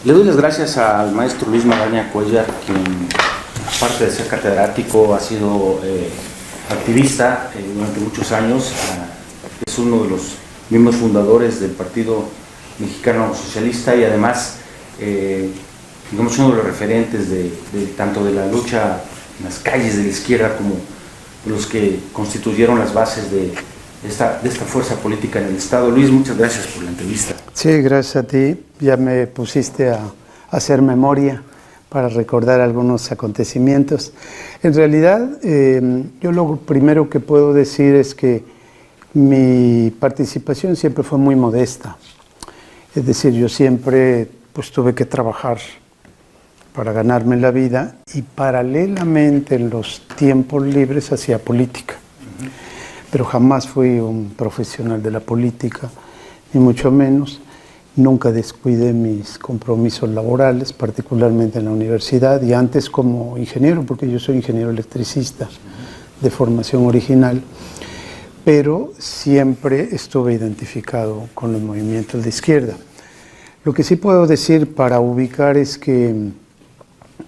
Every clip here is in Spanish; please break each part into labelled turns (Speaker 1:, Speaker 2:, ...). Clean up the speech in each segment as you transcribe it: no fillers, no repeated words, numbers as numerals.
Speaker 1: Le doy las gracias al maestro Luis Magaña Cuellar, quien, aparte de ser catedrático, ha sido activista durante muchos años. Es uno de los miembros fundadores del Partido Mexicano Socialista y además, digamos, uno de los referentes de tanto de la lucha en las calles de la izquierda como de los que constituyeron las bases de esta fuerza política en el Estado. Luis, muchas gracias por la entrevista.
Speaker 2: Sí, gracias a ti. Ya me pusiste a hacer memoria para recordar algunos acontecimientos. En realidad, yo lo primero que puedo decir es que mi participación siempre fue muy modesta. Es decir, yo siempre pues, tuve que trabajar para ganarme la vida y paralelamente en los tiempos libres hacía política. Pero jamás fui un profesional de la política, ni mucho menos. Nunca descuidé mis compromisos laborales, particularmente en la universidad y antes como ingeniero, porque yo soy ingeniero electricista de formación original, pero siempre estuve identificado con los movimientos de izquierda. Lo que sí puedo decir para ubicar es que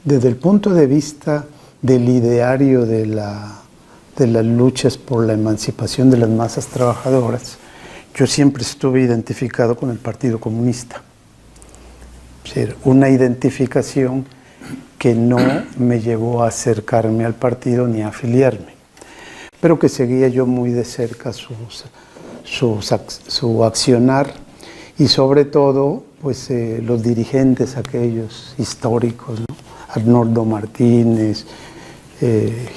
Speaker 2: desde el punto de vista del ideario de las luchas por la emancipación de las masas trabajadoras, yo siempre estuve identificado con el Partido Comunista. Es decir, una identificación que no me llevó a acercarme al partido ni a afiliarme, pero que seguía yo muy de cerca su accionar y sobre todo pues, los dirigentes aquellos históricos, ¿no? Arnoldo Martínez,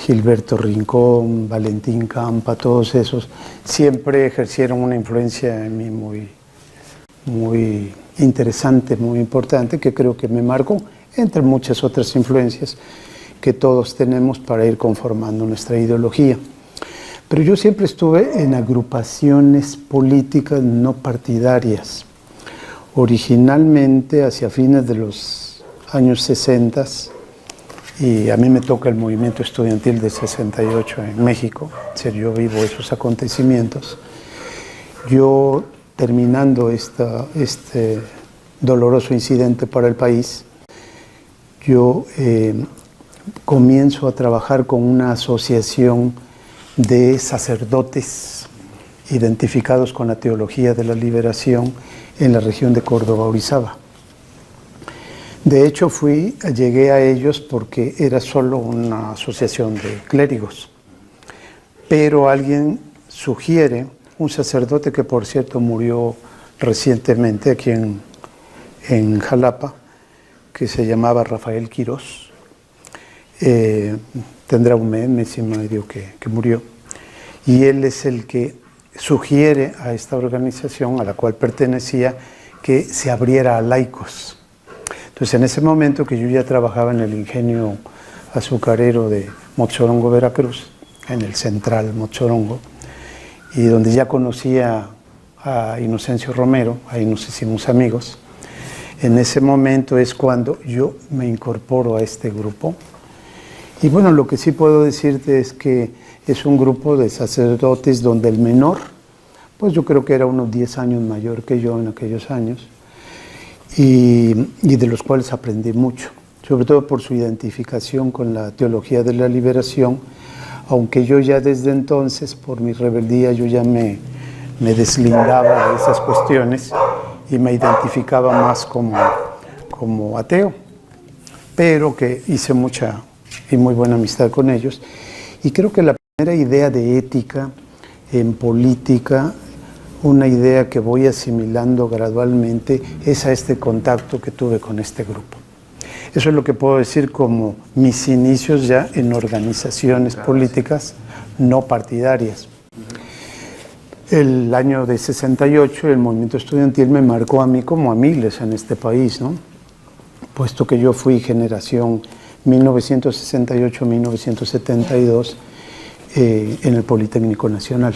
Speaker 2: Gilberto Rincón, Valentín Campa, todos esos siempre ejercieron una influencia en mí muy interesante, muy importante, que creo que me marcó, entre muchas otras influencias que todos tenemos para ir conformando nuestra ideología. Pero yo siempre estuve en agrupaciones políticas no partidarias. Originalmente, hacia fines de los años 60, y a mí me toca el movimiento estudiantil de 68 en México, yo vivo esos acontecimientos. Yo, terminando este doloroso incidente para el país, yo comienzo a trabajar con una asociación de sacerdotes identificados con la teología de la liberación en la región de Córdoba-Orizaba. De hecho, llegué a ellos porque era solo una asociación de clérigos. Pero alguien sugiere, un sacerdote que por cierto murió recientemente aquí en Jalapa, que se llamaba Rafael Quirós, tendrá un mes y medio que murió, y él es el que sugiere a esta organización a la cual pertenecía que se abriera a laicos. Entonces, en ese momento que yo ya trabajaba en el ingenio azucarero de Motzorongo, Veracruz, en el central Motzorongo, y donde ya conocía a Inocencio Romero, ahí nos hicimos amigos, en ese momento es cuando yo me incorporo a este grupo. Y bueno, lo que sí puedo decirte es que es un grupo de sacerdotes donde el menor, pues yo creo que era unos 10 años mayor que yo en aquellos años, y de los cuales aprendí mucho, sobre todo por su identificación con la teología de la liberación, aunque yo ya desde entonces, por mi rebeldía, yo ya me deslindaba de esas cuestiones y me identificaba más como ateo, pero que hice mucha y muy buena amistad con ellos. Y creo que la primera idea de ética en política, una idea que voy asimilando gradualmente, es a este contacto que tuve con este grupo. Eso es lo que puedo decir como mis inicios ya en organizaciones políticas no partidarias. El año de 68, el movimiento estudiantil me marcó a mí como a miles en este país, ¿no? Puesto que yo fui generación 1968-1972 en el Politécnico Nacional.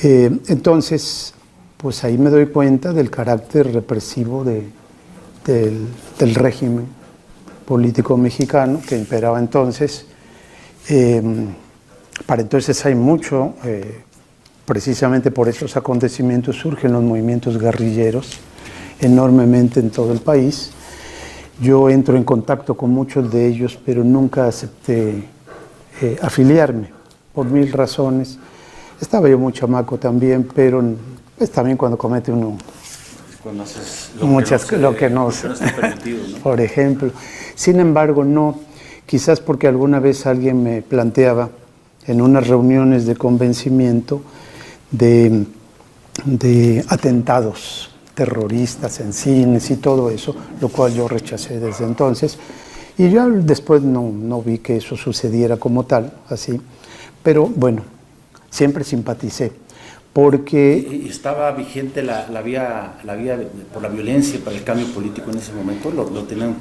Speaker 2: Entonces, pues ahí me doy cuenta del carácter represivo del régimen político mexicano que imperaba entonces. Para entonces hay mucho, precisamente por esos acontecimientos surgen los movimientos guerrilleros enormemente en todo el país. Yo entro en contacto con muchos de ellos, pero nunca acepté afiliarme, por mil razones. Estaba yo muy chamaco también, pero pues, también cuando comete uno
Speaker 1: Cuando haces
Speaker 2: lo que no
Speaker 1: está permitido, ¿no?
Speaker 2: por ejemplo. Sin embargo, no, quizás porque alguna vez alguien me planteaba en unas reuniones de convencimiento de atentados terroristas en cines y todo eso, lo cual yo rechacé desde entonces. Y ya después no vi que eso sucediera como tal, así. Pero bueno, siempre simpaticé, porque...
Speaker 1: ¿Y estaba vigente la vía por la violencia para el cambio político en ese momento? ¿Lo tenían?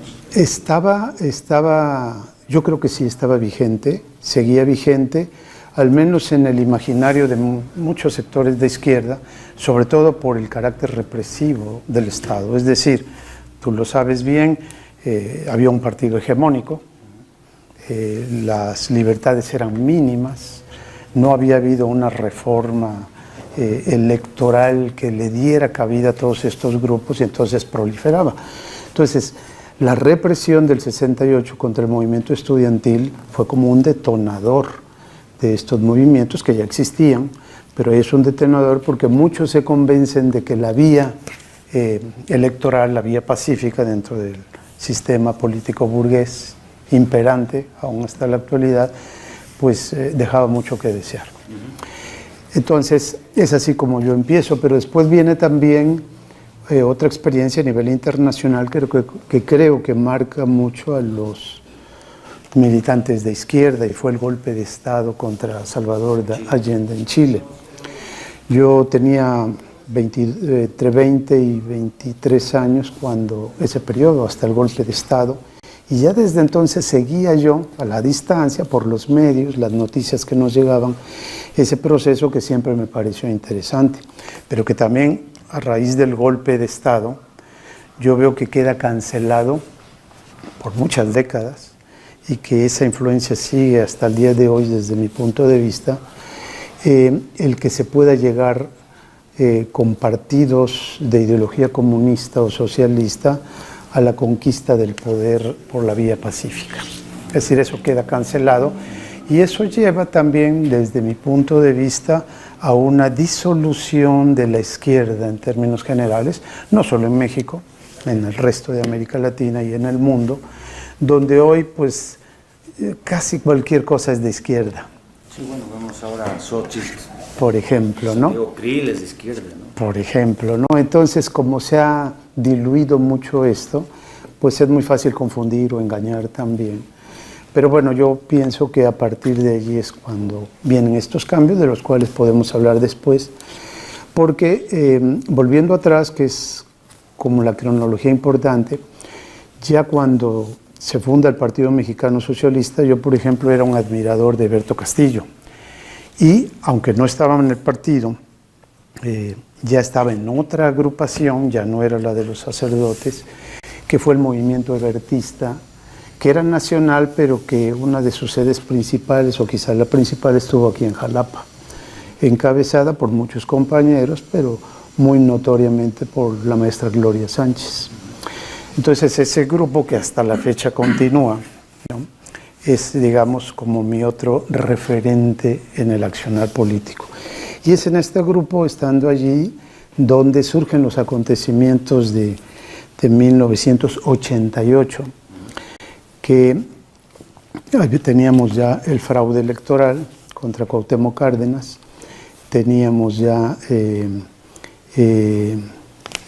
Speaker 2: Yo creo que sí estaba vigente, seguía vigente, al menos en el imaginario de muchos sectores de izquierda, sobre todo por el carácter represivo del Estado. Es decir, tú lo sabes bien, había un partido hegemónico, las libertades eran mínimas, no había habido una reforma electoral que le diera cabida a todos estos grupos y entonces proliferaba. Entonces, la represión del 68 contra el movimiento estudiantil fue como un detonador de estos movimientos que ya existían, pero es un detonador porque muchos se convencen de que la vía electoral, la vía pacífica dentro del sistema político burgués imperante, aún hasta la actualidad, pues dejaba mucho que desear. Entonces, es así como yo empiezo, pero después viene también otra experiencia a nivel internacional que creo que marca mucho a los militantes de izquierda, y fue el golpe de Estado contra Salvador Allende en Chile. Yo tenía entre 20 y 23 años cuando ese periodo, hasta el golpe de Estado, y ya desde entonces seguía yo a la distancia por los medios, las noticias que nos llegaban, ese proceso que siempre me pareció interesante, pero que también a raíz del golpe de Estado yo veo que queda cancelado por muchas décadas y que esa influencia sigue hasta el día de hoy desde mi punto de vista, el que se pueda llegar con partidos de ideología comunista o socialista a la conquista del poder por la vía pacífica. Es decir, eso queda cancelado y eso lleva también, desde mi punto de vista, a una disolución de la izquierda en términos generales, no solo en México, en el resto de América Latina y en el mundo, donde hoy pues casi cualquier cosa es de izquierda.
Speaker 1: Sí, bueno, vemos ahora a Xochitl.
Speaker 2: Por ejemplo, ¿no?
Speaker 1: Santiago Krill es de izquierda, ¿no?
Speaker 2: Por ejemplo, ¿no? Entonces, como se ha diluido mucho esto, pues es muy fácil confundir o engañar también. Pero bueno, yo pienso que a partir de allí es cuando vienen estos cambios, de los cuales podemos hablar después, porque volviendo atrás, que es como la cronología importante, ya cuando se funda el Partido Mexicano Socialista, yo por ejemplo era un admirador de Berto Castillo, y aunque no estaba en el partido, ya estaba en otra agrupación, ya no era la de los sacerdotes, que fue el movimiento ebertista, que era nacional, pero que una de sus sedes principales, o quizás la principal, estuvo aquí en Jalapa, encabezada por muchos compañeros, pero muy notoriamente por la maestra Gloria Sánchez. Entonces ese grupo, que hasta la fecha continúa, ¿no?, es, digamos, como mi otro referente en el accionar político. Y es en este grupo, estando allí, donde surgen los acontecimientos de 1988, que teníamos ya el fraude electoral contra Cuauhtémoc Cárdenas, teníamos ya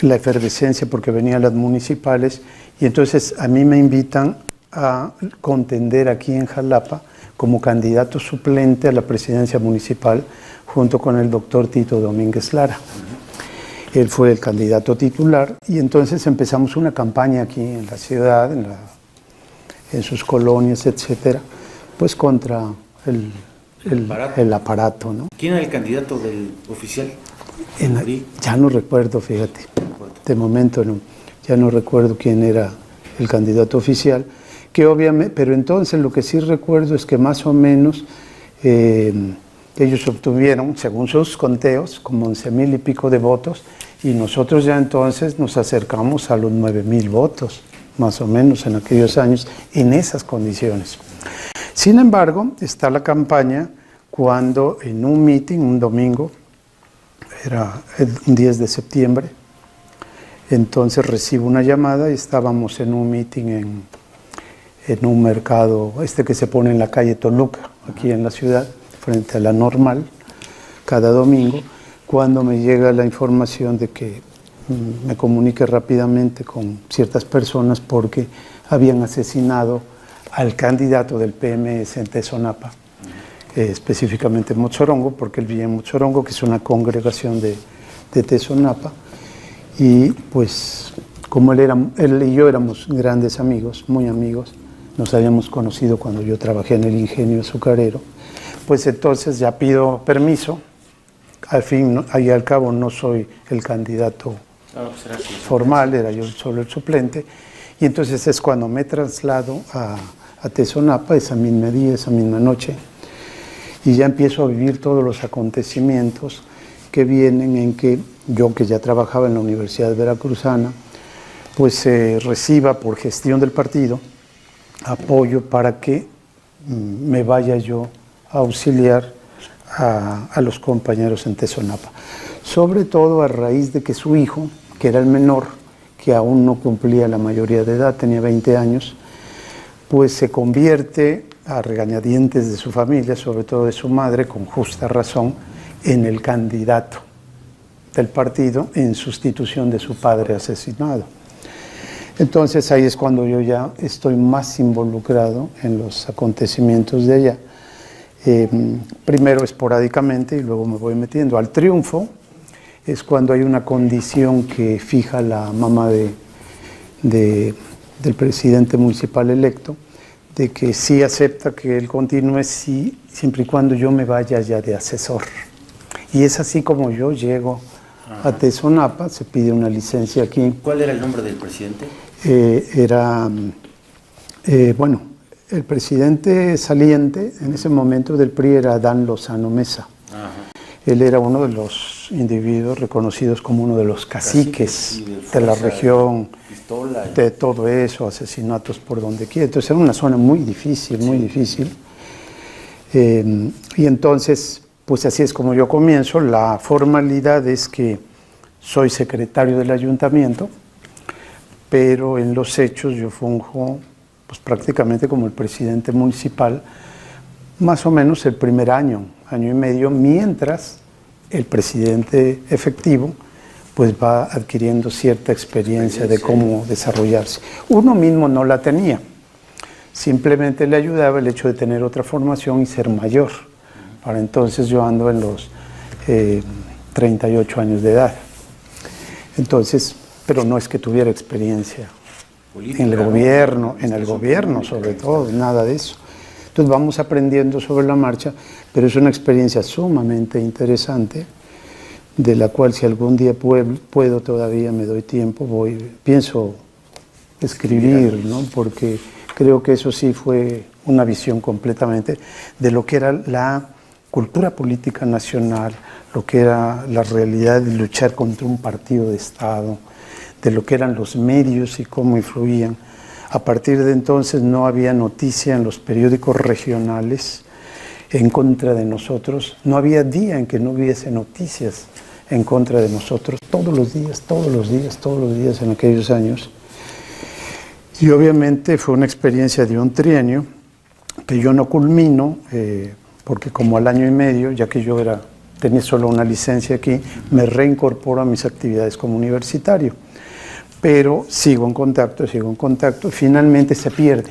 Speaker 2: la efervescencia porque venían las municipales, y entonces a mí me invitan a contender aquí en Jalapa como candidato suplente a la presidencia municipal junto con el doctor Tito Domínguez Lara. Él fue el candidato titular y entonces empezamos una campaña aquí en la ciudad, en sus colonias, etcétera, pues contra el aparato, ¿no?
Speaker 1: ¿Quién era el candidato del oficial?
Speaker 2: Ya no recuerdo, fíjate, de momento no, ya no recuerdo quién era el candidato oficial, que obviamente, pero entonces lo que sí recuerdo es que más o menos ellos obtuvieron, según sus conteos, como 11,000 y pico de votos, y nosotros ya entonces nos acercamos a los 9.000 votos, más o menos en aquellos años, en esas condiciones. Sin embargo, está la campaña cuando en un meeting, un domingo, era el 10 de septiembre, entonces recibo una llamada y estábamos en un meeting en un mercado, que se pone en la calle Toluca, aquí en la ciudad, frente a la Normal, cada domingo, cuando me llega la información de que me comunique rápidamente con ciertas personas porque habían asesinado al candidato del PMS en Tezonapa, específicamente en Motzorongo, porque él vivía en Motzorongo, que es una congregación de Tezonapa, y pues como él y yo éramos grandes amigos, muy amigos, nos habíamos conocido cuando yo trabajé en el ingenio azucarero, pues entonces ya pido permiso, al fin y al cabo no soy el candidato formal, era yo solo el suplente, y entonces es cuando me traslado a Tezonapa esa misma día, esa misma noche, y ya empiezo a vivir todos los acontecimientos que vienen en que yo, que ya trabajaba en la Universidad Veracruzana, pues reciba por gestión del partido apoyo para que me vaya yo a auxiliar a los compañeros en Tezonapa. Sobre todo a raíz de que su hijo, que era el menor, que aún no cumplía la mayoría de edad, tenía 20 años, pues se convierte a regañadientes de su familia, sobre todo de su madre, con justa razón, en el candidato del partido en sustitución de su padre asesinado. Entonces ahí es cuando yo ya estoy más involucrado en los acontecimientos de allá. Primero esporádicamente y luego me voy metiendo. Al triunfo es cuando hay una condición que fija la mamá del presidente municipal electo, de que sí acepta que él continúe siempre y cuando yo me vaya ya de asesor. Y es así como yo llego a Tezonapa, se pide una licencia aquí.
Speaker 1: ¿Cuál era el nombre del presidente?
Speaker 2: Bueno, el presidente saliente en ese momento del PRI era Adán Lozano Mesa. Ajá. Él era uno de los individuos reconocidos como uno de los caciques de la región, de todo eso, asesinatos por donde quiera. Entonces era una zona muy difícil, muy difícil. Y entonces, pues así es como yo comienzo. La formalidad es que soy secretario del ayuntamiento, pero en los hechos yo funjo pues, prácticamente como el presidente municipal, más o menos el primer año y medio, mientras el presidente efectivo pues va adquiriendo cierta experiencia de cómo desarrollarse. Uno mismo no la tenía, simplemente le ayudaba el hecho de tener otra formación y ser mayor. Para entonces yo ando en los 38 años de edad. Entonces, pero no es que tuviera experiencia política, en el gobierno sobre todo, nada de eso. Entonces vamos aprendiendo sobre la marcha, pero es una experiencia sumamente interesante, de la cual si algún día puedo todavía me doy tiempo, pienso escribir, ¿no? Porque creo que eso sí fue una visión completamente de lo que era la cultura política nacional, lo que era la realidad de luchar contra un partido de Estado, de lo que eran los medios y cómo influían. A partir de entonces no había noticia en los periódicos regionales en contra de nosotros, no había día en que no hubiese noticias en contra de nosotros, todos los días en aquellos años. Y obviamente fue una experiencia de un trienio que yo no culmino, porque como al año y medio, ya que yo tenía solo una licencia aquí, me reincorporo a mis actividades como universitario. Pero sigo en contacto, finalmente se pierde,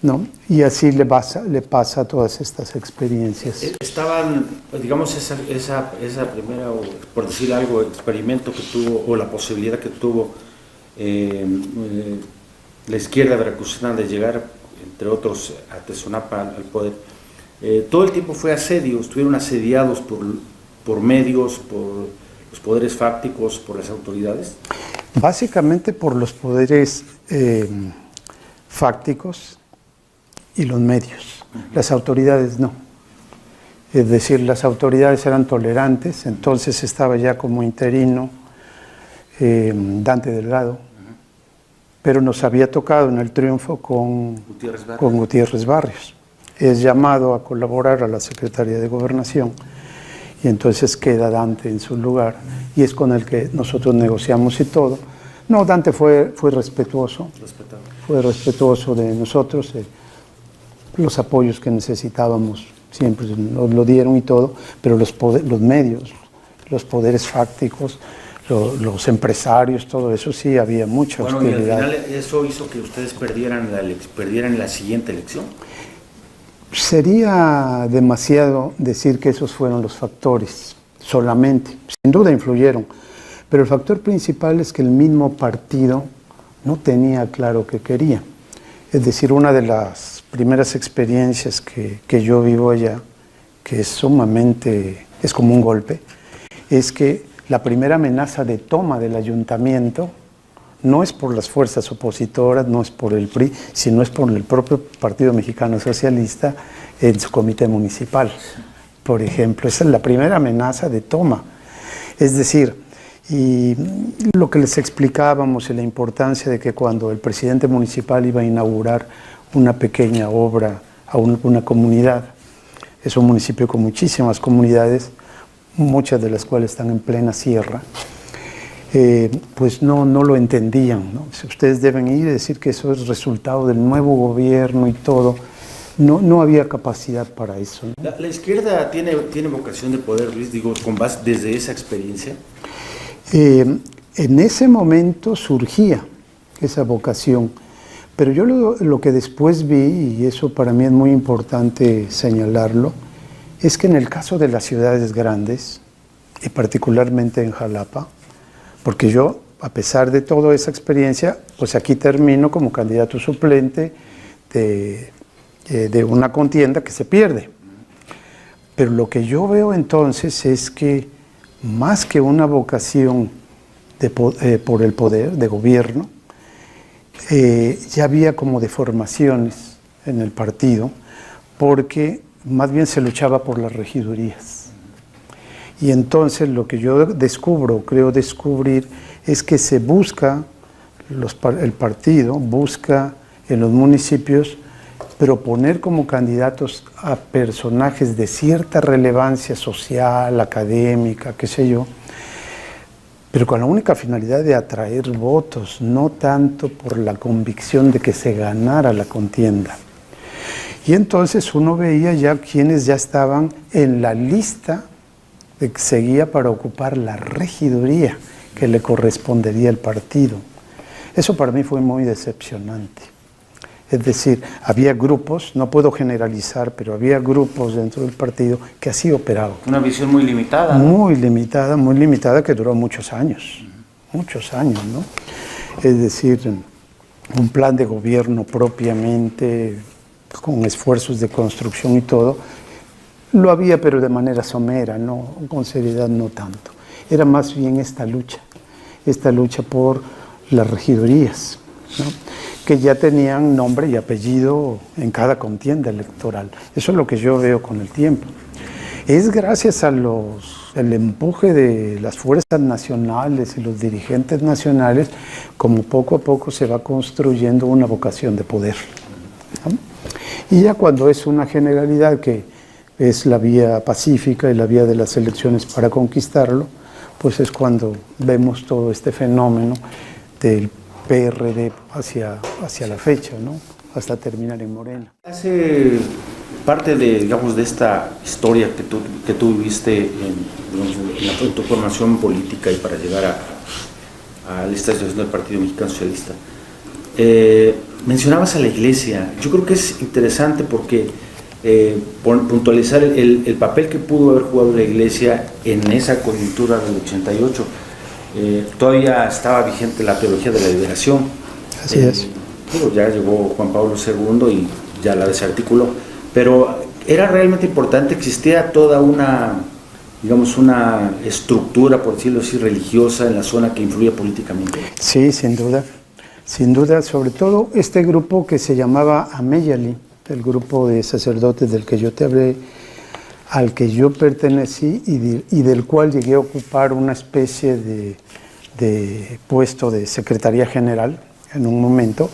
Speaker 2: ¿no? Y así le pasa a todas estas experiencias.
Speaker 1: Estaban, digamos, esa primera, o por decir algo, experimento que tuvo, o la posibilidad que tuvo la izquierda veracruzana de llegar, entre otros, a Tezonapa al poder. Todo el tiempo fue asedio, estuvieron asediados por medios, por los poderes fácticos, por las autoridades.
Speaker 2: Básicamente por los poderes fácticos y los medios. Las autoridades no. Es decir, las autoridades eran tolerantes, entonces estaba ya como interino Dante Delgado, pero nos había tocado en el triunfo con Gutiérrez Barrios. Es llamado a colaborar a la Secretaría de Gobernación y entonces queda Dante en su lugar y es con el que nosotros negociamos y todo. No, Dante fue respetuoso, fue respetuoso de nosotros, los apoyos que necesitábamos siempre nos lo dieron y todo, pero los medios, los poderes fácticos, los empresarios, todo eso sí había mucha hostilidad.
Speaker 1: Y al final eso hizo que ustedes perdieran la siguiente elección.
Speaker 2: Sería demasiado decir que esos fueron los factores solamente, sin duda influyeron, pero el factor principal es que el mismo partido no tenía claro qué quería. Es decir, una de las primeras experiencias que yo vivo allá, que es sumamente, es como un golpe, es que la primera amenaza de toma del ayuntamiento no es por las fuerzas opositoras, no es por el PRI, sino es por el propio Partido Mexicano Socialista en su comité municipal. Por ejemplo, esa es la primera amenaza de toma. Es decir, y lo que les explicábamos y la importancia de que cuando el presidente municipal iba a inaugurar una pequeña obra a una comunidad, es un municipio con muchísimas comunidades, muchas de las cuales están en plena sierra, pues no lo entendían, ¿no? Ustedes deben ir y decir que eso es resultado del nuevo gobierno y todo. No había capacidad para eso, ¿no?
Speaker 1: ¿La izquierda tiene vocación de poder, Luis, digo, con base desde esa experiencia?
Speaker 2: En ese momento surgía esa vocación, pero yo lo que después vi, y eso para mí es muy importante señalarlo, es que en el caso de las ciudades grandes, y particularmente en Jalapa, porque yo, a pesar de toda esa experiencia, pues aquí termino como candidato suplente de una contienda que se pierde. Pero lo que yo veo entonces es que más que una vocación por el poder, de gobierno, ya había como deformaciones en el partido, porque más bien se luchaba por las regidurías. Y entonces lo que yo creo descubrir, es que se busca, el partido busca en los municipios proponer como candidatos a personajes de cierta relevancia social, académica, qué sé yo, pero con la única finalidad de atraer votos, no tanto por la convicción de que se ganara la contienda. Y entonces uno veía ya quienes ya estaban en la lista que seguía para ocupar la regiduría que le correspondería al partido. Eso para mí fue muy decepcionante. Es decir, había grupos, no puedo generalizar, pero había grupos dentro del partido que así operaban.
Speaker 1: Una visión muy limitada, ¿no?
Speaker 2: Muy limitada, que duró muchos años, ¿no? Es decir, un plan de gobierno propiamente, con esfuerzos de construcción y todo, lo había, pero de manera somera, no, con seriedad no tanto. Era más bien esta lucha por las regidurías, ¿no? Que ya tenían nombre y apellido en cada contienda electoral. Eso es lo que yo veo con el tiempo. Es gracias al empuje de las fuerzas nacionales y los dirigentes nacionales como poco a poco se va construyendo una vocación de poder, ¿no? Y ya cuando es una generalidad que es la vía pacífica y la vía de las elecciones para conquistarlo, pues es cuando vemos todo este fenómeno del PRD hacia la fecha, ¿no? Hasta terminar en Morena.
Speaker 1: Hace parte de esta historia que tú viviste en tu formación política y para llegar a esta situación del Partido Mexicano Socialista. Mencionabas a la Iglesia. Yo creo que es interesante porque puntualizar el papel que pudo haber jugado la Iglesia en esa coyuntura del 88. Todavía estaba vigente la teología de la liberación.
Speaker 2: Así es.
Speaker 1: Ya llegó Juan Pablo II y ya la desarticuló, pero era realmente importante, existía toda una estructura, por decirlo así, religiosa en la zona que influía políticamente.
Speaker 2: Sí, sin duda, sobre todo este grupo que se llamaba Ameyali, el grupo de sacerdotes del que yo te hablé, al que yo pertenecí y del cual llegué a ocupar una especie de puesto de Secretaría General en un momento,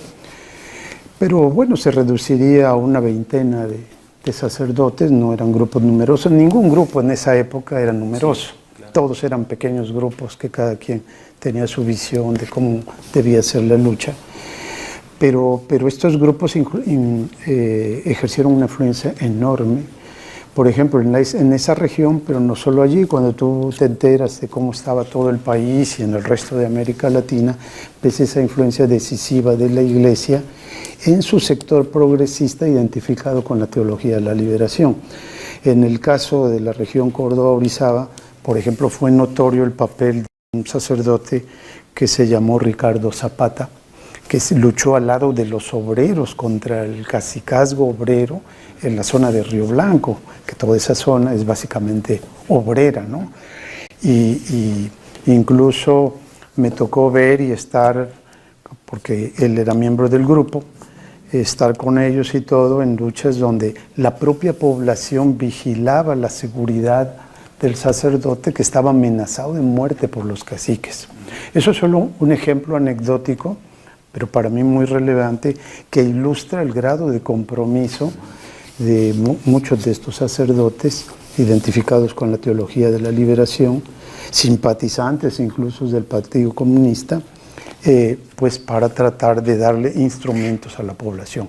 Speaker 2: pero bueno, se reduciría a una veintena de sacerdotes, no eran grupos numerosos, ningún grupo en esa época era numeroso, sí, claro. Todos eran pequeños grupos que cada quien tenía su visión de cómo debía ser la lucha, pero estos grupos ejercieron una influencia enorme. Por ejemplo, en esa región, pero no solo allí, cuando tú te enteras de cómo estaba todo el país y en el resto de América Latina, ves esa influencia decisiva de la Iglesia en su sector progresista identificado con la teología de la liberación. En el caso de la región Córdoba-Orizaba, por ejemplo, fue notorio el papel de un sacerdote que se llamó Ricardo Zapata, que luchó al lado de los obreros contra el cacicazgo obrero en la zona de Río Blanco, que toda esa zona es básicamente obrera, ¿no? Y incluso me tocó ver y estar, porque él era miembro del grupo, estar con ellos y todo en luchas donde la propia población vigilaba la seguridad del sacerdote que estaba amenazado de muerte por los caciques. Eso es solo un ejemplo anecdótico, pero para mí muy relevante, que ilustra el grado de compromiso de muchos de estos sacerdotes identificados con la teología de la liberación, simpatizantes incluso del Partido Comunista, pues para tratar de darle instrumentos a la población.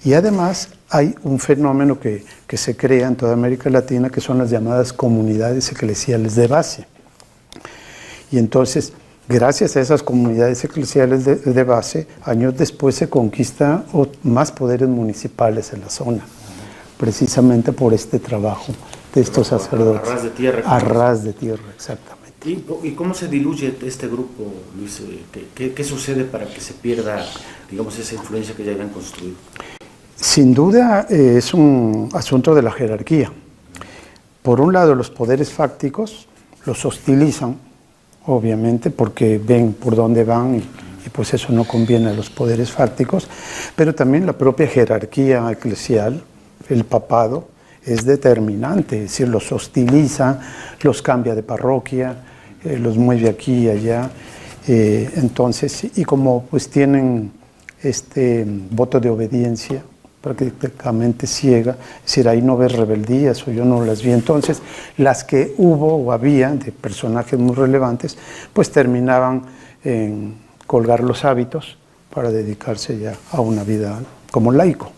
Speaker 2: Y además hay un fenómeno que se crea en toda América Latina, que son las llamadas comunidades eclesiales de base. Y entonces, gracias a esas comunidades eclesiales de base, años después se conquista más poderes municipales en la zona, precisamente por este trabajo de estos sacerdotes.
Speaker 1: A ras de tierra.
Speaker 2: A ras de tierra, exactamente.
Speaker 1: ¿Y cómo se diluye este grupo, Luis? ¿Qué sucede para que se pierda, digamos, esa influencia que ya habían construido?
Speaker 2: Sin duda es un asunto de la jerarquía. Por un lado, los poderes fácticos los hostilizan, obviamente, porque ven por dónde van y pues eso no conviene a los poderes fácticos, pero también la propia jerarquía eclesial, el papado, es determinante, es decir, los hostiliza, los cambia de parroquia, los mueve aquí y allá, entonces, y como pues tienen este voto de obediencia prácticamente ciega, es decir, ahí no ves rebeldías o yo no las vi, entonces las que hubo o había de personajes muy relevantes, pues terminaban en colgar los hábitos para dedicarse ya a una vida como laico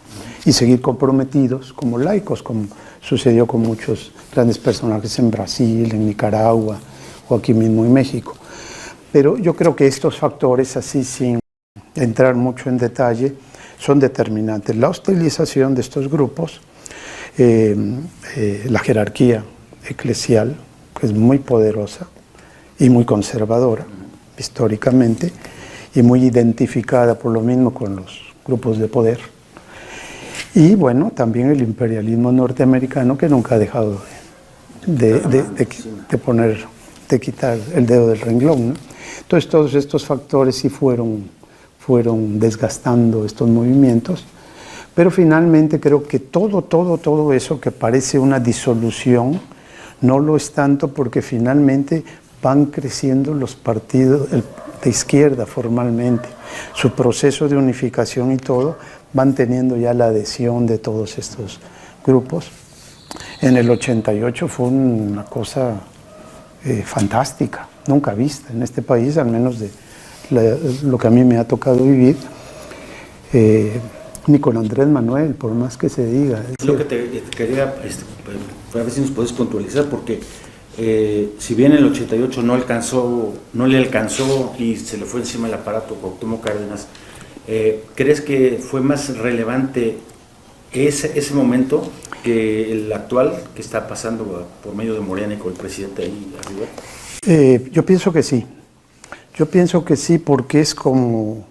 Speaker 2: y seguir comprometidos como laicos, como sucedió con muchos grandes personajes en Brasil, en Nicaragua o aquí mismo en México. Pero yo creo que estos factores, así sin entrar mucho en detalle, son determinantes. La hostilización de estos grupos, la jerarquía eclesial, que es muy poderosa y muy conservadora históricamente, y muy identificada por lo mismo con los grupos de poder. Y bueno, también el imperialismo norteamericano, que nunca ha dejado de quitar el dedo del renglón, ¿no? Entonces todos estos factores sí fueron desgastando estos movimientos, pero finalmente creo que todo eso que parece una disolución no lo es tanto, porque finalmente van creciendo los partidos de izquierda formalmente, su proceso de unificación y todo, van teniendo ya la adhesión de todos estos grupos. En el 88 fue una cosa fantástica, nunca vista en este país, al menos de lo que a mí me ha tocado vivir, ni con Andrés Manuel, por más que se diga.
Speaker 1: Es lo que te quería, a ver si nos puedes puntualizar, porque si bien en el 88 no le alcanzó y se le fue encima el aparato Cuauhtémoc Cárdenas, ¿crees que fue más relevante ese momento que el actual que está pasando por medio de Morena y con el presidente ahí arriba?
Speaker 2: Yo pienso que sí. Yo pienso que sí, porque es como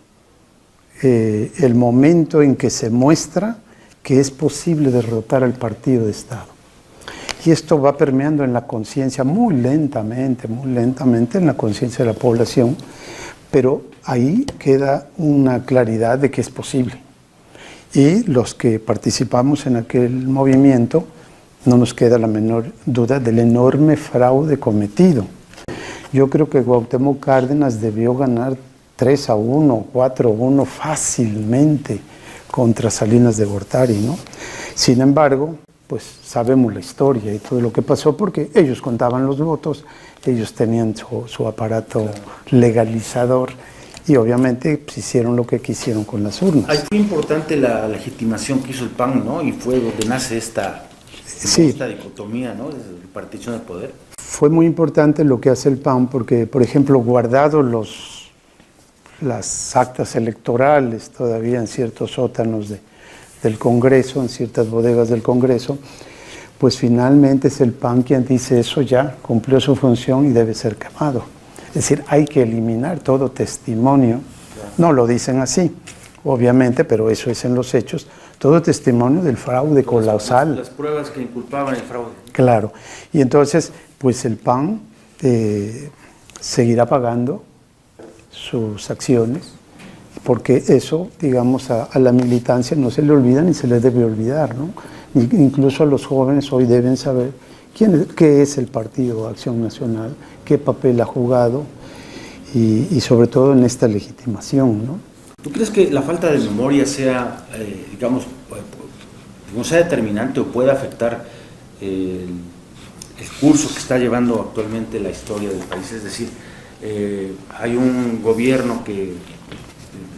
Speaker 2: el momento en que se muestra que es posible derrotar al partido de Estado. Y esto va permeando en la conciencia muy lentamente en la conciencia de la población, pero ahí queda una claridad de que es posible. Y los que participamos en aquel movimiento no nos queda la menor duda del enorme fraude cometido. Yo creo que Cuauhtémoc Cárdenas debió ganar 3-1, 4-1 fácilmente contra Salinas de Gortari, ¿no? Sin embargo, pues sabemos la historia y todo lo que pasó porque ellos contaban los votos, ellos tenían su aparato legalizador y obviamente pues, hicieron lo que quisieron con las urnas.
Speaker 1: Ahí fue importante la legitimación que hizo el PAN, ¿no? Y fue donde nace esta dicotomía, ¿no? Desde la partición del poder.
Speaker 2: Fue muy importante lo que hace el PAN porque, por ejemplo, guardado las actas electorales todavía en ciertos sótanos del Congreso, en ciertas bodegas del Congreso, pues finalmente es el PAN quien dice eso ya cumplió su función y debe ser quemado. Es decir, hay que eliminar todo testimonio, no lo dicen así, obviamente, pero eso es en los hechos, todo testimonio del fraude colosal.
Speaker 1: Las pruebas que inculpaban el fraude.
Speaker 2: Claro, y entonces, pues el PAN seguirá pagando sus acciones, porque eso, digamos, a la militancia no se le olvida ni se le debe olvidar, ¿no? Incluso los jóvenes hoy deben saber qué es el Partido Acción Nacional, qué papel ha jugado y sobre todo en esta legitimación, ¿no?
Speaker 1: ¿Tú crees que la falta de memoria sea, sea determinante o pueda afectar el curso que está llevando actualmente la historia del país? Es decir, hay un gobierno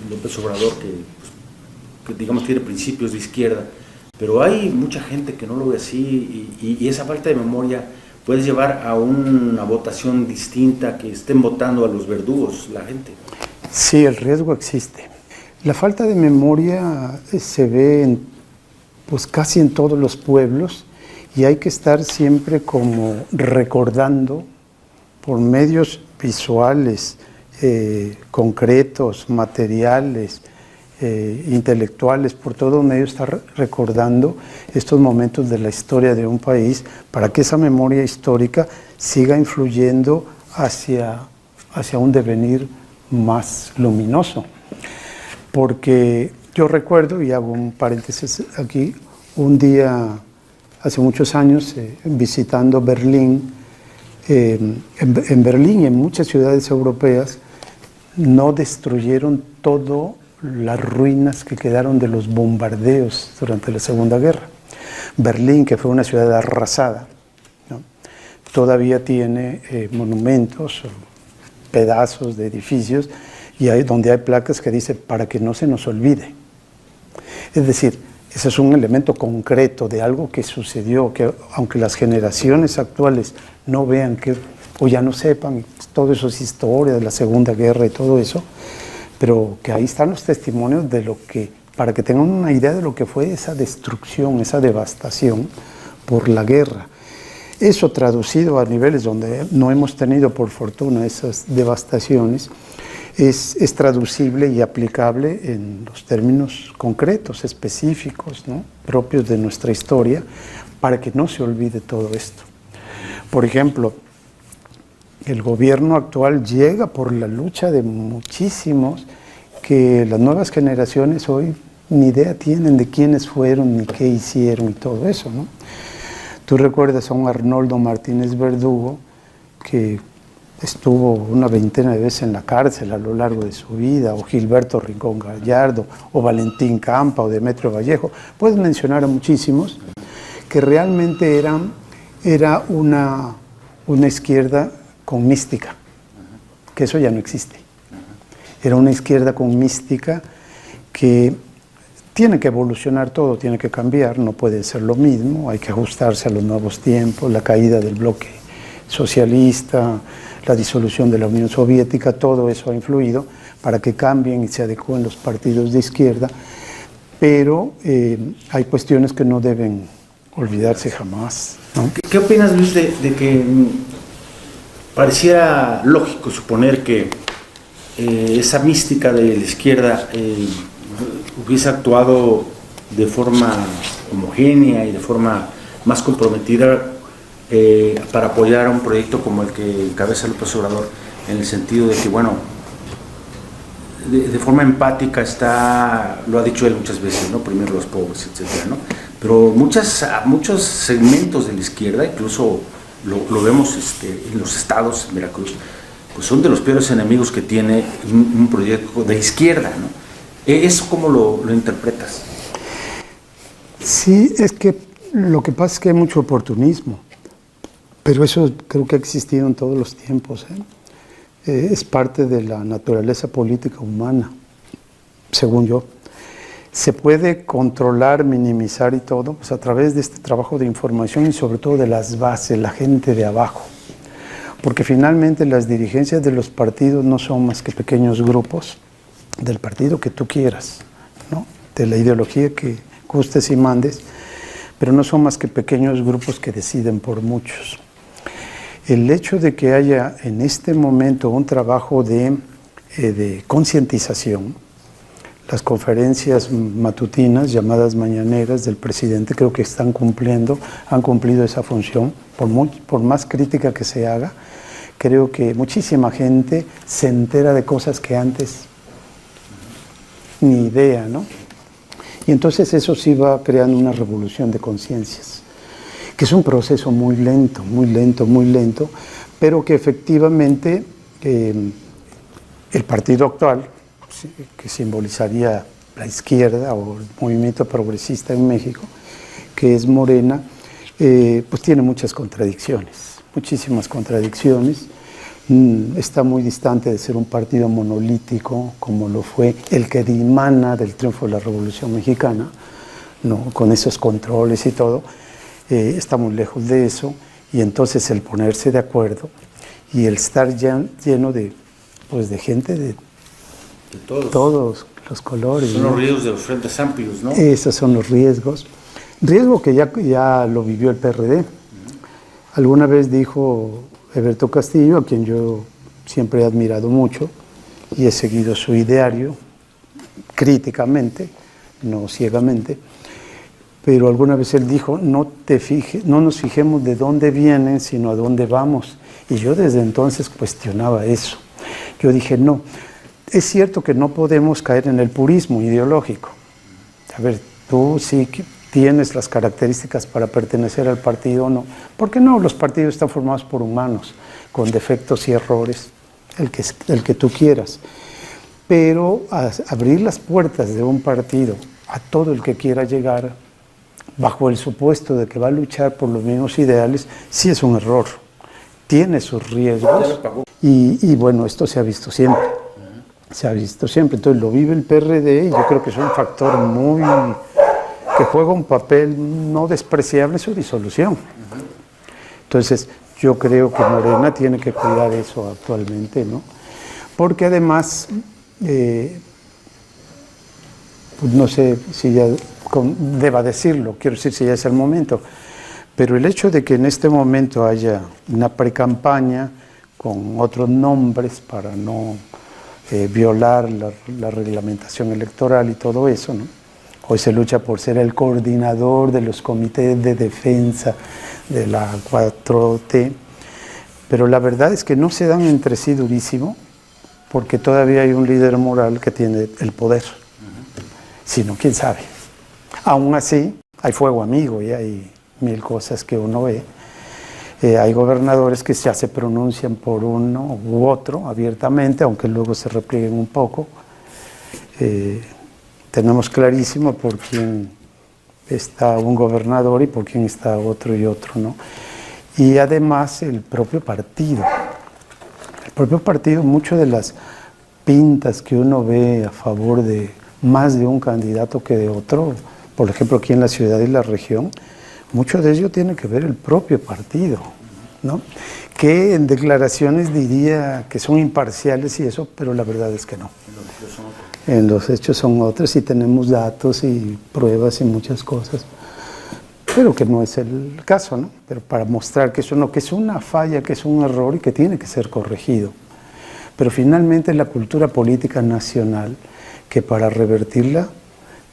Speaker 1: López Obrador, que digamos tiene principios de izquierda, pero hay mucha gente que no lo ve así y esa falta de memoria puede llevar a una votación distinta, que estén votando a los verdugos la gente.
Speaker 2: Sí, el riesgo existe. La falta de memoria se ve pues casi en todos los pueblos y hay que estar siempre como recordando por medios visuales, concretos, materiales, intelectuales, por todo medio estar recordando estos momentos de la historia de un país para que esa memoria histórica siga influyendo hacia un devenir más luminoso. Porque yo recuerdo, y hago un paréntesis aquí, un día, hace muchos años, visitando Berlín, en Berlín y en muchas ciudades europeas, no destruyeron todas las ruinas que quedaron de los bombardeos durante la Segunda Guerra. Berlín, que fue una ciudad arrasada, ¿no? Todavía tiene monumentos, pedazos de edificios, y donde hay placas que dicen para que no se nos olvide. Es decir, ese es un elemento concreto de algo que sucedió, que aunque las generaciones actuales no vean o ya no sepan, todo eso es historia de la Segunda Guerra y todo eso, pero que ahí están los testimonios de para que tengan una idea de lo que fue esa destrucción, esa devastación por la guerra. Eso traducido a niveles donde no hemos tenido, por fortuna, esas devastaciones, es traducible y aplicable en los términos concretos, específicos, ¿no? Propios de nuestra historia, para que no se olvide todo esto. Por ejemplo, el gobierno actual llega por la lucha de muchísimos que las nuevas generaciones hoy ni idea tienen de quiénes fueron ni qué hicieron y todo eso, ¿no? Tú recuerdas a un Arnoldo Martínez Verdugo que estuvo una veintena de veces en la cárcel a lo largo de su vida, o Gilberto Rincón Gallardo, o Valentín Campa, o Demetrio Vallejo. Puedes mencionar a muchísimos que realmente era una izquierda con mística, que eso ya no existe. Era una izquierda con mística que tiene que evolucionar todo, tiene que cambiar, no puede ser lo mismo, hay que ajustarse a los nuevos tiempos, la caída del bloque socialista, la disolución de la Unión Soviética, todo eso ha influido para que cambien y se adecúen los partidos de izquierda, pero hay cuestiones que no deben olvidarse jamás, ¿no?
Speaker 1: ¿Qué opinas, Luis, de que pareciera lógico suponer que esa mística de la izquierda hubiese actuado de forma homogénea y de forma más comprometida para apoyar a un proyecto como el que encabeza López Obrador, en el sentido de que, bueno, de forma empática lo ha dicho él muchas veces, ¿no? Primero los pobres, etcétera, ¿no? pero muchos segmentos de la izquierda, incluso lo vemos en los estados, en Veracruz, pues son de los peores enemigos que tiene un proyecto de izquierda, ¿no? ¿Eso cómo lo interpretas?
Speaker 2: Sí, es que lo que pasa es que hay mucho oportunismo, pero eso creo que ha existido en todos los tiempos, es parte de la naturaleza política humana, según yo. Se puede controlar, minimizar y todo, pues a través de este trabajo de información y sobre todo de las bases, la gente de abajo. Porque finalmente las dirigencias de los partidos no son más que pequeños grupos del partido que tú quieras, ¿no? De la ideología que gustes y mandes, pero no son más que pequeños grupos que deciden por muchos. El hecho de que haya en este momento un trabajo de concientización, las conferencias matutinas, llamadas mañaneras del presidente, creo que han cumplido esa función, por más crítica que se haga. Creo que muchísima gente se entera de cosas que antes ni idea, ¿no? Y entonces eso sí va creando una revolución de conciencias, que es un proceso muy lento, pero que efectivamente el partido actual, que simbolizaría la izquierda o el movimiento progresista en México, que es Morena, pues tiene muchas contradicciones, muchísimas contradicciones. Está muy distante de ser un partido monolítico como lo fue el que dimana del triunfo de la Revolución Mexicana, ¿no? Con esos controles y todo, está muy lejos de eso, y entonces el ponerse de acuerdo y el estar lleno de gente de todos los colores.
Speaker 1: Son los riesgos de los frentes amplios, ¿no?
Speaker 2: Esos son los riesgos. Riesgo que ya lo vivió el PRD. Alguna vez dijo Eberto Castillo, a quien yo siempre he admirado mucho y he seguido su ideario críticamente, no ciegamente, pero alguna vez él dijo, no nos fijemos de dónde vienen, sino a dónde vamos. Y yo desde entonces cuestionaba eso. Yo dije, no, es cierto que no podemos caer en el purismo ideológico. A ver, tú sí tienes las características para pertenecer al partido o no. ¿Por qué no? Los partidos están formados por humanos, con defectos y errores, el que tú quieras. Pero abrir las puertas de un partido a todo el que quiera llegar, bajo el supuesto de que va a luchar por los mismos ideales, sí es un error. Tiene sus riesgos. Y bueno, esto se ha visto siempre. Se ha visto siempre. Entonces lo vive el PRD y yo creo que es un factor que juega un papel no despreciable en su disolución. Entonces, yo creo que Morena tiene que cuidar eso actualmente, ¿no? Porque además, pues no sé si ya deba decirlo, quiero decir si ya es el momento, pero el hecho de que en este momento haya una precampaña con otros nombres para no violar la reglamentación electoral y todo eso, ¿no? Hoy se lucha por ser el coordinador de los comités de defensa de la 4T, pero la verdad es que no se dan entre sí durísimo, porque todavía hay un líder moral que tiene el poder, sino quién sabe. Aún así, hay fuego amigo y hay mil cosas que uno ve. Hay gobernadores que ya se pronuncian por uno u otro abiertamente, aunque luego se replieguen un poco. Tenemos clarísimo por quién está un gobernador y por quién está otro y otro, ¿no? Y además el propio partido, muchas de las pintas que uno ve a favor de más de un candidato que de otro, por ejemplo aquí en la ciudad y la región, mucho de ello tiene que ver el propio partido, ¿no? Que en declaraciones diría que son imparciales y eso, pero la verdad es que no. En los hechos son otros y tenemos datos y pruebas y muchas cosas, pero que no es el caso, ¿no? Pero para mostrar que eso no, que es una falla, que es un error y que tiene que ser corregido. Pero finalmente la cultura política nacional, que para revertirla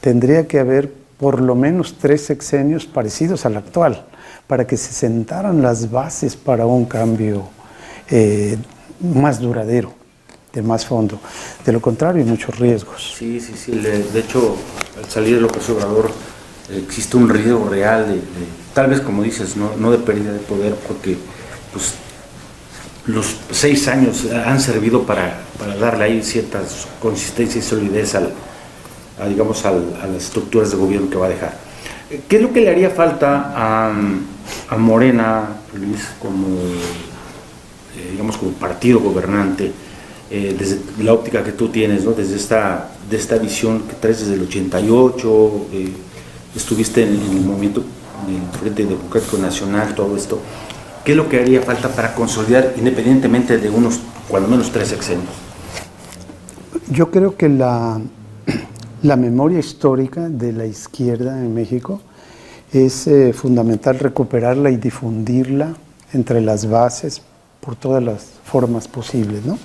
Speaker 2: tendría que haber por lo menos 3 sexenios parecidos al actual, para que se sentaran las bases para un cambio más duradero, de más fondo. De lo contrario, hay muchos riesgos.
Speaker 1: Sí. De hecho, al salir de López Obrador, existe un riesgo real tal vez como dices, no de pérdida de poder, porque pues los 6 años han servido para darle ahí cierta consistencia y solidez digamos, a las estructuras de gobierno que va a dejar. ¿Qué es lo que le haría falta a Morena, Luis, digamos, como partido gobernante, desde la óptica que tú tienes, ¿no? Desde de esta visión que traes desde el 88, estuviste en el movimiento del Frente Democrático Nacional, todo esto? ¿Qué es lo que haría falta para consolidar, independientemente de unos, cuando menos 3 sexenios?
Speaker 2: Yo creo que la memoria histórica de la izquierda en México es fundamental recuperarla y difundirla entre las bases por todas las formas posibles, ¿no?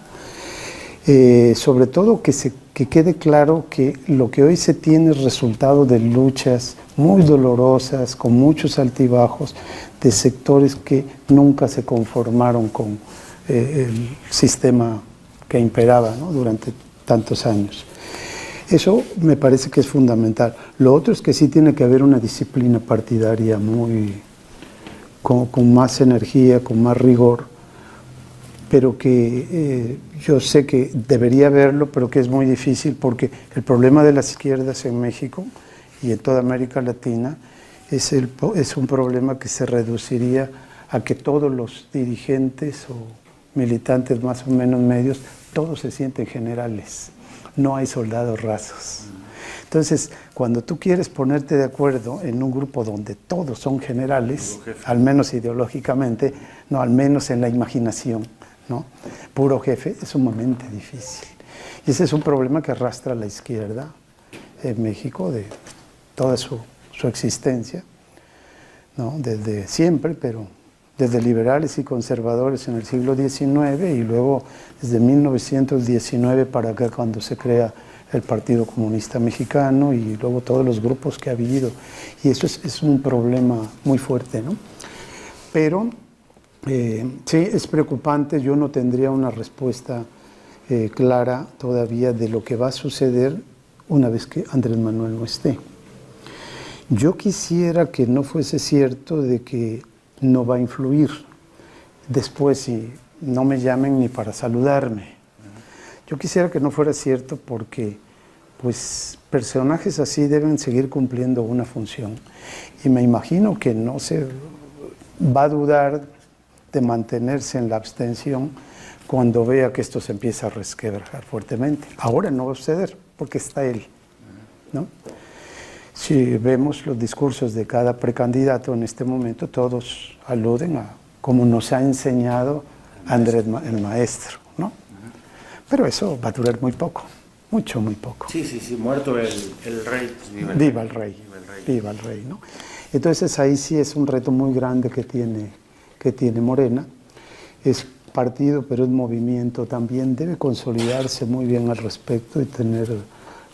Speaker 2: Sobre todo que quede claro que lo que hoy se tiene es resultado de luchas muy dolorosas, con muchos altibajos, de sectores que nunca se conformaron con el sistema que imperaba, ¿no? Durante tantos años. Eso me parece que es fundamental. Lo otro es que sí tiene que haber una disciplina partidaria con más energía, con más rigor, pero que yo sé que debería haberlo, pero que es muy difícil porque el problema de las izquierdas en México y en toda América Latina es un problema que se reduciría a que todos los dirigentes o militantes más o menos medios, todos se sienten generales, no hay soldados rasos. Entonces, cuando tú quieres ponerte de acuerdo en un grupo donde todos son generales, al menos ideológicamente, no, al menos en la imaginación, ¿no? Puro jefe, es sumamente difícil. Y ese es un problema que arrastra la izquierda en México de toda su existencia, ¿no? Desde siempre, pero desde liberales y conservadores en el siglo XIX y luego desde 1919 para acá cuando se crea el Partido Comunista Mexicano y luego todos los grupos que ha habido. Y eso es un problema muy fuerte, ¿no? Pero sí, es preocupante, yo no tendría una respuesta clara todavía de lo que va a suceder una vez que Andrés Manuel no esté. Yo quisiera que no fuese cierto de que no va a influir después si no me llamen ni para saludarme. Yo quisiera que no fuera cierto porque pues personajes así deben seguir cumpliendo una función y me imagino que no se va a dudar de mantenerse en la abstención cuando vea que esto se empieza a resquebrajar fuertemente. Ahora no va a suceder porque está él, ¿no? Si vemos los discursos de cada precandidato en este momento, todos aluden a como nos ha enseñado Andrés, el maestro, ¿no? Pero eso va a durar muy poco, mucho, muy poco.
Speaker 1: Sí, muerto el rey. Pues
Speaker 2: viva el rey, ¿no? Entonces ahí sí es un reto muy grande que tiene Morena. Es partido, pero es movimiento también, debe consolidarse muy bien al respecto y tener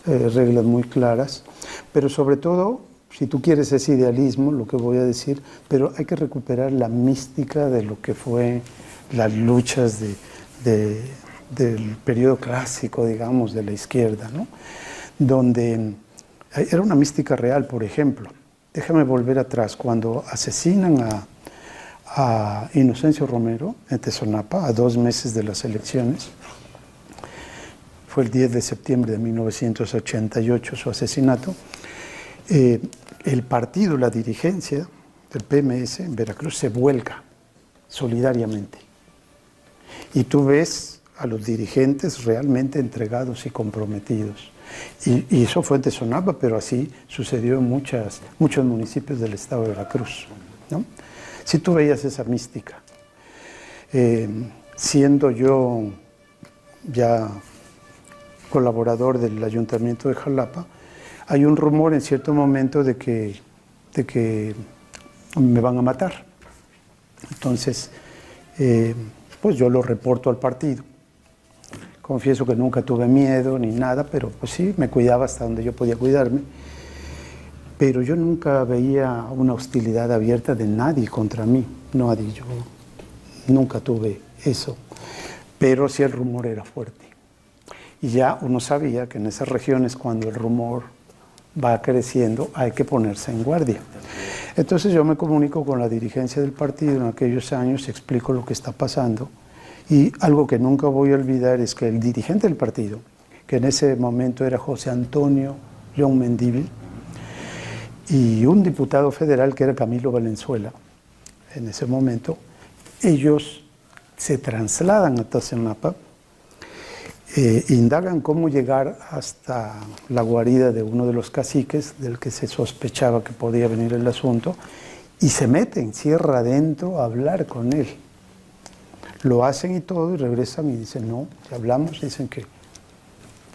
Speaker 2: reglas muy claras, pero sobre todo, si tú quieres ese idealismo, lo que voy a decir, pero hay que recuperar la mística de lo que fue las luchas del periodo clásico, digamos, de la izquierda, ¿no? Donde era una mística real, por ejemplo. Déjame volver atrás, cuando asesinan a Inocencio Romero en Tezonapa, a 2 meses de las elecciones, fue el 10 de septiembre de 1988 su asesinato, el partido, la dirigencia del PMS en Veracruz se vuelca solidariamente. Y tú ves a los dirigentes realmente entregados y comprometidos. Y eso fue en Tezonapa, pero así sucedió en muchos municipios del estado de Veracruz, ¿no? Si tú veías esa mística. Siendo yo ya colaborador del Ayuntamiento de Jalapa, hay un rumor en cierto momento de que me van a matar. Entonces, pues yo lo reporto al partido. Confieso que nunca tuve miedo ni nada, pero pues sí, me cuidaba hasta donde yo podía cuidarme. Pero yo nunca veía una hostilidad abierta de nadie contra mí. Nadie, yo nunca tuve eso. Pero sí el rumor era fuerte. Y ya uno sabía que en esas regiones, cuando el rumor va creciendo, hay que ponerse en guardia. Entonces yo me comunico con la dirigencia del partido en aquellos años, explico lo que está pasando, y algo que nunca voy a olvidar es que el dirigente del partido, que en ese momento era José Antonio John Mendívil, y un diputado federal que era Camilo Valenzuela, en ese momento, ellos se trasladan a Tazenapa, indagan cómo llegar hasta la guarida de uno de los caciques, del que se sospechaba que podía venir el asunto, y se meten, cierra adentro, a hablar con él. Lo hacen y todo, y regresan y dicen, no, ya hablamos, dicen que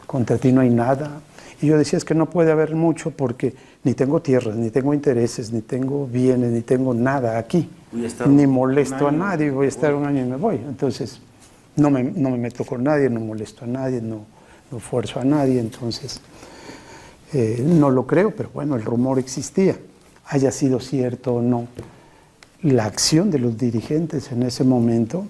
Speaker 2: contra ti no hay nada. Y yo decía, es que no puede haber mucho porque ni tengo tierras, ni tengo intereses, ni tengo bienes, ni tengo nada aquí. Ni molesto a nadie, voy a estar un año y me voy. Entonces, no me meto con nadie, no molesto a nadie, no fuerzo a nadie. Entonces, no lo creo, pero bueno, el rumor existía. Haya sido cierto o no, la acción de los dirigentes en ese momento,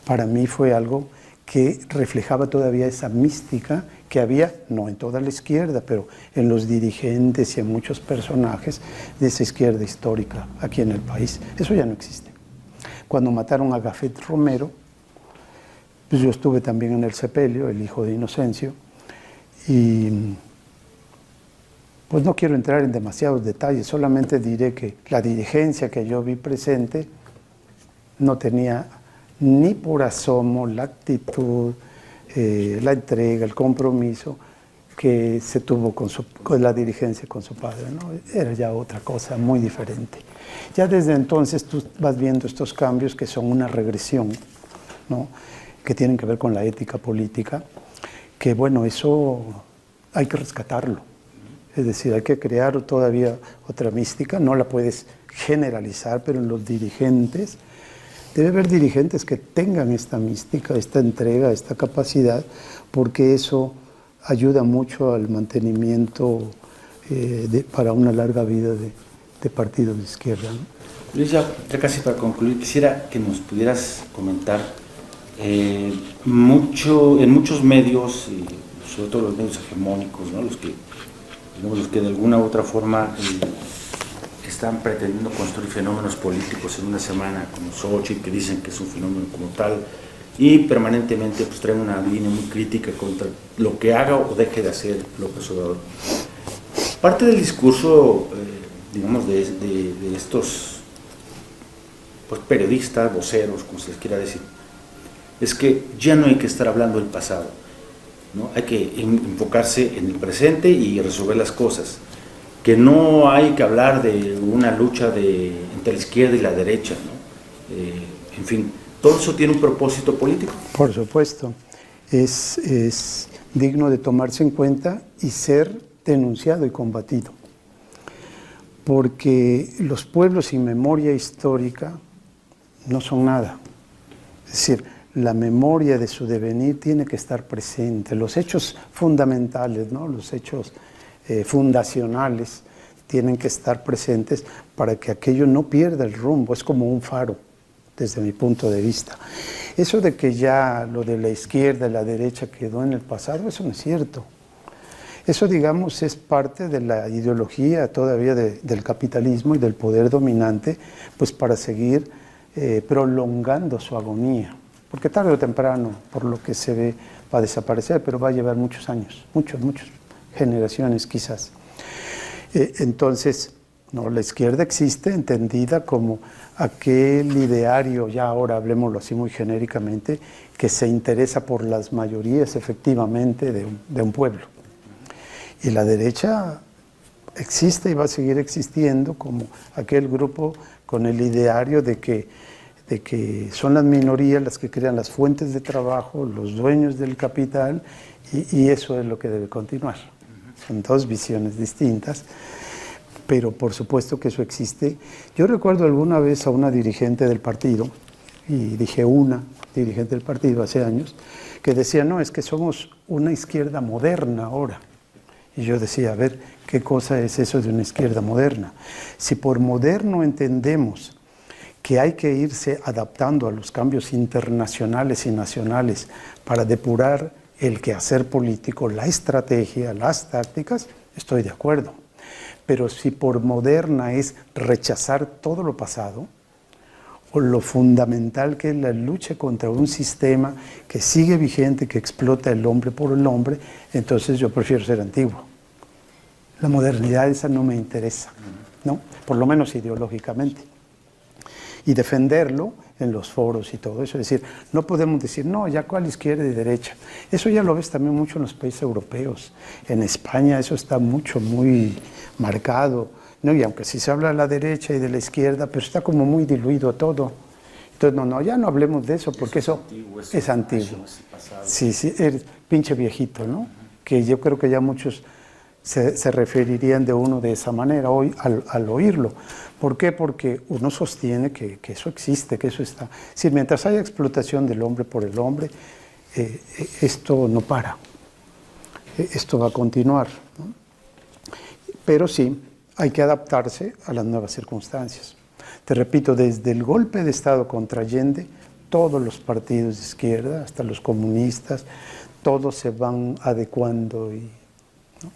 Speaker 2: para mí fue algo que reflejaba todavía esa mística que había, no en toda la izquierda, pero en los dirigentes y en muchos personajes de esa izquierda histórica aquí en el país. Eso ya no existe. Cuando mataron a Gafet Romero, pues yo estuve también en el sepelio, el hijo de Inocencio, y pues no quiero entrar en demasiados detalles, solamente diré que la dirigencia que yo vi presente no tenía ni por asomo la actitud, la entrega, el compromiso que se tuvo con la dirigencia con su padre, ¿no? Era ya otra cosa muy diferente. Ya desde entonces tú vas viendo estos cambios que son una regresión, ¿no? Que tienen que ver con la ética política, que bueno, eso hay que rescatarlo. Es decir, hay que crear todavía otra mística, no la puedes generalizar, pero en los dirigentes debe haber dirigentes que tengan esta mística, esta entrega, esta capacidad, porque eso ayuda mucho al mantenimiento para una larga vida de partidos de izquierda, ¿no?
Speaker 1: Luis, ya casi para concluir, quisiera que nos pudieras comentar, en muchos medios, sobre todo los medios hegemónicos, ¿no? los que de alguna u otra forma están pretendiendo construir fenómenos políticos en una semana, como Xochitl, que dicen que es un fenómeno como tal, y permanentemente pues traen una línea muy crítica contra lo que haga o deje de hacer López Obrador. Parte del discurso, digamos, de estos pues, periodistas, voceros, como se les quiera decir, es que ya no hay que estar hablando del pasado, ¿no? Hay que enfocarse en el presente y resolver las cosas. Que no hay que hablar de una lucha entre la izquierda y la derecha, ¿no? En fin, todo eso tiene un propósito político.
Speaker 2: Por supuesto, es digno de tomarse en cuenta y ser denunciado y combatido, porque los pueblos sin memoria histórica no son nada. Es decir, la memoria de su devenir tiene que estar presente, los hechos fundamentales, ¿no? Los hechos fundacionales tienen que estar presentes para que aquello no pierda el rumbo. Es como un faro, desde mi punto de vista. Eso de que ya lo de la izquierda y la derecha quedó en el pasado, eso no es cierto. Eso, digamos, es parte de la ideología todavía del capitalismo y del poder dominante, pues para seguir prolongando su agonía. Porque tarde o temprano, por lo que se ve, va a desaparecer, pero va a llevar muchos años, muchas generaciones quizás. Entonces, no, la izquierda existe entendida como aquel ideario, ya ahora hablemoslo así muy genéricamente, que se interesa por las mayorías efectivamente de un pueblo. Y la derecha existe y va a seguir existiendo como aquel grupo con el ideario de que son las minorías las que crean las fuentes de trabajo, los dueños del capital, y eso es lo que debe continuar. Son dos visiones distintas, pero por supuesto que eso existe. Yo recuerdo alguna vez a una dirigente del partido, y dije una dirigente del partido hace años, que decía, no, es que somos una izquierda moderna ahora. Y yo decía, a ver, ¿qué cosa es eso de una izquierda moderna? Si por moderno entendemos que hay que irse adaptando a los cambios internacionales y nacionales para depurar el quehacer político, la estrategia, las tácticas, estoy de acuerdo. Pero si por moderna es rechazar todo lo pasado, o lo fundamental que es la lucha contra un sistema que sigue vigente, que explota el hombre por el hombre, entonces yo prefiero ser antiguo. La modernidad esa no me interesa, ¿no? Por lo menos ideológicamente. Y defenderlo en los foros y todo eso. Es decir, no podemos decir, no, ya cuál izquierda y derecha. Eso ya lo ves también mucho en los países europeos. En España eso está muy marcado, ¿no? Y aunque sí se habla de la derecha y de la izquierda, pero está como muy diluido todo. Entonces, no, ya no hablemos de eso, porque eso es antiguo. Sí, eres pinche viejito, ¿no? Que yo creo que ya muchos se referirían de uno de esa manera hoy al oírlo. ¿Por qué? Porque uno sostiene que eso existe, que eso está. Si mientras haya explotación del hombre por el hombre, esto no para. Esto va a continuar, ¿no? Pero sí, hay que adaptarse a las nuevas circunstancias. Te repito, desde el golpe de Estado contra Allende, todos los partidos de izquierda, hasta los comunistas, todos se van adecuando. ¿No?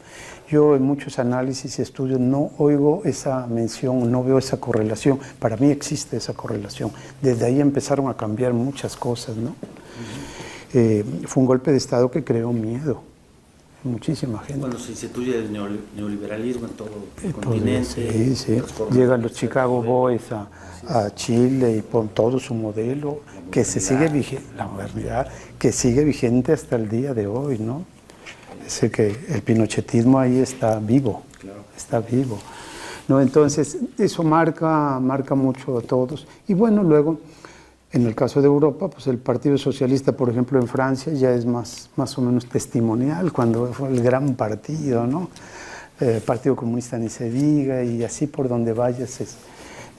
Speaker 2: Yo en muchos análisis y estudios no oigo esa mención, no veo esa correlación. Para mí existe esa correlación. Desde ahí empezaron a cambiar muchas cosas, ¿no? Fue un golpe de Estado que creó miedo. Muchísima gente.
Speaker 1: Cuando se instituye el neoliberalismo en todo el continente.
Speaker 2: Sí. Llegan los Chicago Boys a Chile y con todo su modelo, que se sigue vigente, la modernidad, que sigue vigente hasta el día de hoy, ¿no? Es que el pinochetismo ahí está vivo, claro. Está vivo, ¿no? Entonces, eso marca mucho a todos. Y bueno, luego, en el caso de Europa, pues el Partido Socialista, por ejemplo, en Francia, ya es más o menos testimonial, cuando fue el gran partido, ¿no? El Partido Comunista ni se diga, y así por donde vayas.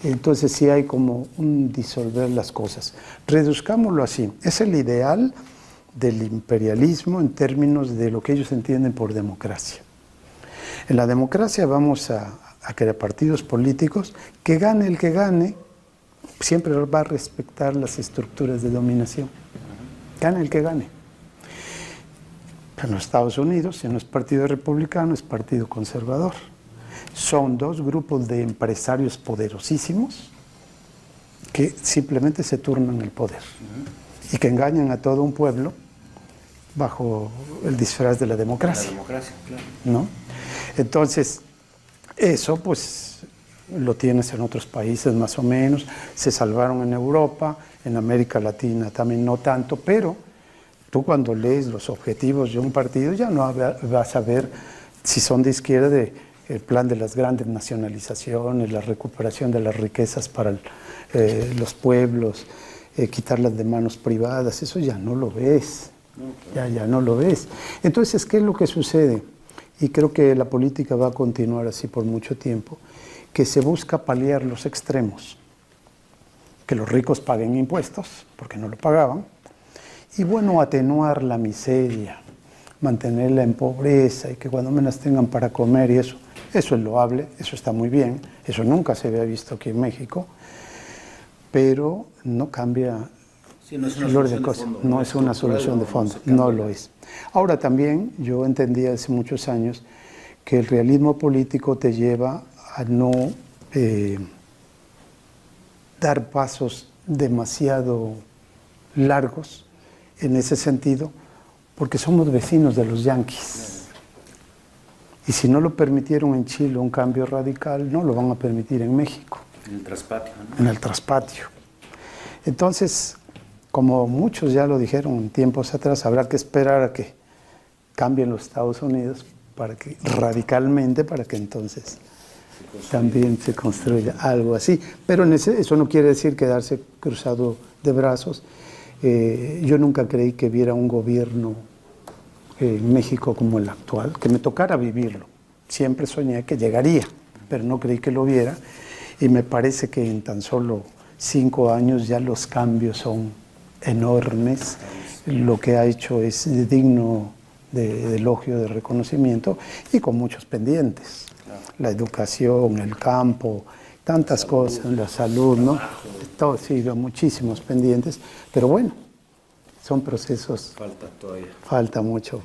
Speaker 2: Entonces sí hay como un disolver las cosas. Reduzcámoslo así. Es el ideal del imperialismo en términos de lo que ellos entienden por democracia. En la democracia vamos a crear partidos políticos, que gane el que gane, siempre va a respetar las estructuras de dominación. Gane el que gane. En los Estados Unidos, si no es partido republicano, es partido conservador. Son dos grupos de empresarios poderosísimos que simplemente se turnan el poder y que engañan a todo un pueblo bajo el disfraz de la democracia.
Speaker 1: La democracia, claro.
Speaker 2: ¿No? Entonces, eso pues lo tienes en otros países más o menos, se salvaron en Europa, en América Latina también no tanto, pero tú cuando lees los objetivos de un partido ya no vas a ver si son de izquierda, el plan de las grandes nacionalizaciones, la recuperación de las riquezas para los pueblos, quitarlas de manos privadas, eso ya no lo ves. Ya no lo ves. Entonces, ¿qué es lo que sucede? Y creo que la política va a continuar así por mucho tiempo, que se busca paliar los extremos, que los ricos paguen impuestos, porque no lo pagaban, y bueno, atenuar la miseria, mantenerla en pobreza y que cuando menos tengan para comer y eso es loable, eso está muy bien, eso nunca se había visto aquí en México, pero no cambia.
Speaker 1: Sí, no es una solución de fondo.
Speaker 2: No es una solución de fondo, no lo es. Ahora también yo entendí hace muchos años que el realismo político te lleva a no dar pasos demasiado largos en ese sentido, porque somos vecinos de los yanquis. Y si no lo permitieron en Chile un cambio radical, no lo van a permitir en México.
Speaker 1: En el traspatio, ¿no?
Speaker 2: En el traspatio. Entonces, como muchos ya lo dijeron en tiempos atrás, habrá que esperar a que cambien los Estados Unidos radicalmente para que entonces también se construya algo así. Pero eso no quiere decir quedarse cruzado de brazos. Yo nunca creí que viera un gobierno en México como el actual, que me tocara vivirlo. Siempre soñé que llegaría, pero no creí que lo viera. Y me parece que en tan solo 5 años ya los cambios son enormes. Lo que ha hecho es digno de elogio, de reconocimiento y con muchos pendientes. Claro. La educación, el campo, tantas cosas, la salud, ¿no? Todo, sí, muchísimos pendientes, pero bueno, son procesos.
Speaker 1: Falta todavía.
Speaker 2: Falta mucho.